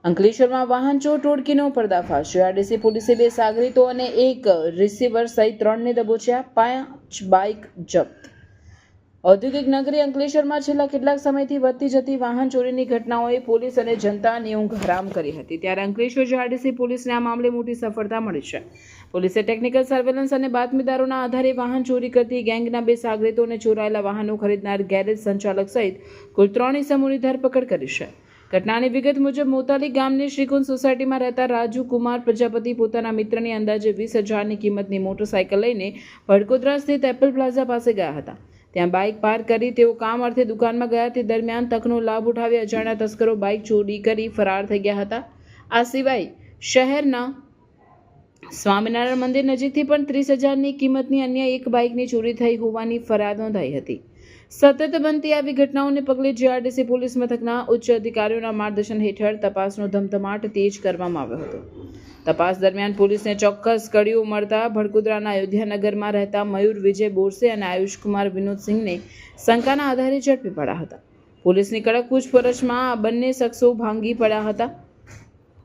અંકલેશ્વરમાં વાહન ચોર ટોળકીનો પર્દાફાશ। જીઆરડીસી પોલીસે 2 સાગરીતો અને 1 રિસીવર સહિત 3ને દબોચ્યા। 5 બાઇક જપ્ત। ઔદ્યોગિક નગરી અંકલેશ્વરમાં છેલ્લા કેટલાક સમયથી વધતી જતી વાહન ચોરીની ઘટનાઓએ પોલીસ અને જનતાની ઊંઘ હરામ કરી હતી, ત્યારે અંકલેશ્વર જીઆરડીસી પોલીસને આ મામલે મોટી સફળતા મળી છે। પોલીસે ટેકનિકલ સર્વેલન્સ અને બાતમીદારોના આધારે વાહન ચોરી કરતી ગેંગના 2 સાગરીતો અને ચોરાયેલા વાહનો ખરીદનાર ગેરેજ સંચાલક સહિત કુલ 3 ઇસમોની ધરપકડ કરી છે। ઘટનાની વિગત મુજબ મોતાલી ગામની શ્રીકુંજ સોસાયટીમાં રહેતા રાજુ કુમાર પ્રજાપતિ પોતાના મિત્રની અંદાજે 20,000ની કિંમતની મોટરસાયકલ લઈને વડકોદરા સ્થિત એપલ પ્લાઝા પાસે ગયા હતા। ત્યાં બાઇક પાર્ક કરી તેઓ કામ અર્થે દુકાનમાં ગયા તે દરમિયાન તકનો લાભ ઉઠાવી અજાણ્યા તસ્કરો બાઇક ચોરી કરી ફરાર થઈ ગયા હતા। આ સિવાય શહેરના સ્વામિનારાયણ મંદિર નજીકથી પણ 30,000ની કિંમતની અન્ય એક બાઇકની ચોરી થઈ હોવાની ફરિયાદ નોંધાઈ હતી। સતત બનતી આવી ઘટનાઓને પગલે જીઆરડીસી પોલીસ મથકના ઉચ્ચ અધિકારીઓના માર્ગદર્શન હેઠળ તપાસનો ધમધમાટ તેજ કરવામાં આવ્યો હતો। તપાસ દરમિયાન પોલીસને ચોક્કસ કડીઓ મળતા ભડકોદરાના અયોધ્યાનગરમાં રહેતા મયુર વિજય બોરસે અને આયુષકુમાર વિનોદસિંહને શંકાના આધારે ઝડપી પડ્યા હતા। પોલીસની કડક પૂછપરછમાં આ બંને શખ્સો ભાંગી પડ્યા હતા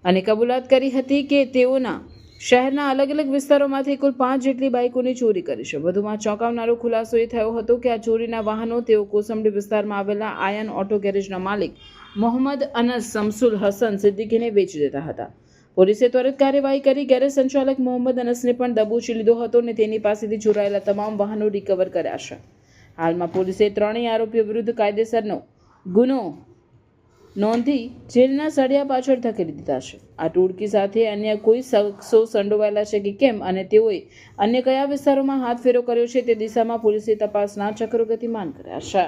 અને કબૂલાત કરી હતી કે તેઓના શહેરના અલગ અલગ વિસ્તારોમાંથી કુલ 5 જેટલી બાઇકોની ચોરી કરી છે। વધુમાં ચોંકાવનારો ખુલાસો એ થયો હતો કે આ ચોરીના વાહનો તેઓ કોસંબડી વિસ્તારમાં આવેલા આયન ઓટો ગેરેજના માલિક મોહમ્મદ અનસ શમસુલ હસન સિદ્દીકીને વેચી દેતા હતા। પોલીસે ત્વરિત કાર્યવાહી કરી ગેરેજ સંચાલક મોહમ્મદ અનસને પણ દબોચી લીધો હતો અને તેની પાસેથી ચોરાયેલા તમામ વાહનો રિકવર કર્યા છે। હાલમાં પોલીસે 3 આરોપીઓ વિરુદ્ધ કાયદેસરનો ગુનો નોંધી જેલના સળિયા પાછળ ધકેલી દીધા છે। આ ટોળકી સાથે અન્ય કોઈ શખ્સો સંડોવાયેલા છે કે કેમ અને તેઓએ અન્ય કયા વિસ્તારોમાં હાથ ફેરો કર્યો છે તે દિશામાં પોલીસે તપાસના ચક્રો ગતિમાન કર્યા છે।